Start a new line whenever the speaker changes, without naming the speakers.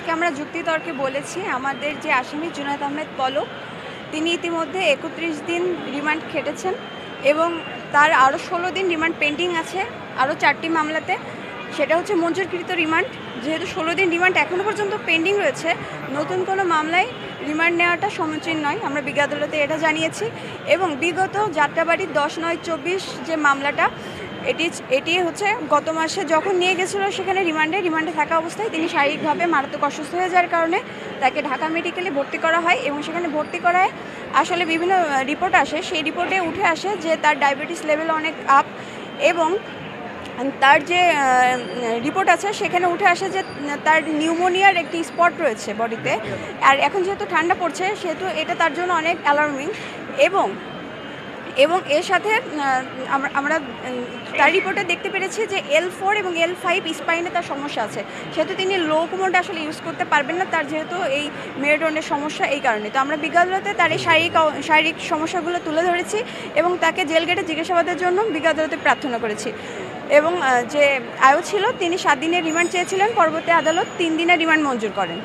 আজকে আমরা যুক্তিতর্কে বলেছি আমাদের যে আসামি জুনায়েদ আহমেদ পলক তিনি ইতিমধ্যে ৩১ দিন রিমান্ড খেটেছেন এবং তার আরও ১৬ দিন রিমান্ড পেন্ডিং আছে আরও ৪টি মামলাতে। সেটা হচ্ছে মঞ্জুরকৃত রিমান্ড। যেহেতু ১৬ দিন রিমান্ড এখনও পর্যন্ত পেন্ডিং রয়েছে, নতুন কোনো মামলায় রিমান্ড নেওয়াটা সমীচীন নয়, আমরা বিজ্ঞ আদালতে এটা জানিয়েছি। এবং বিগত যাত্রাবাড়ির ১০/৯/২৪ যে মামলাটা এটি হচ্ছে গত মাসে যখন নিয়ে গেছিলো সেখানে রিমান্ডে থাকা অবস্থায় তিনি শারীরিকভাবে মারাত্মক অসুস্থ হয়ে যাওয়ার কারণে তাকে ঢাকা মেডিকেলে ভর্তি করা হয় এবং সেখানে ভর্তি করায় আসলে বিভিন্ন রিপোর্ট আসে, সেই রিপোর্টে উঠে আসে যে তার ডায়াবেটিস লেভেল অনেক আপ এবং তার যে রিপোর্ট আছে সেখানে উঠে আসে যে তার নিউমোনিয়ার একটি স্পট রয়েছে বডিতে। আর এখন যেহেতু ঠান্ডা পড়ছে সেহেতু এটা তার জন্য অনেক অ্যালার্মিং এবং এর সাথে আমরা তার রিপোর্টে দেখতে পেরেছি যে L4 এবং L5 স্পাইনে তার সমস্যা আছে, সেহেতু তিনি লোকোমোড আসলে ইউজ করতে পারবেন না, তার যেহেতু এই মেরুদণ্ডের সমস্যা এই কারণে। তো আমরা বিজ্ঞ আদালতে তার এই শারীরিক সমস্যাগুলো তুলে ধরেছি এবং তাকে জেল গেটে জিজ্ঞাসাবাদের জন্য বিজ্ঞ আদালতে প্রার্থনা করেছি। এবং যে আয়ু ছিল তিনি 7 দিনের রিমান্ড চেয়েছিলেন, পরবর্তী আদালত 3 দিনের রিমান্ড মঞ্জুর করেন।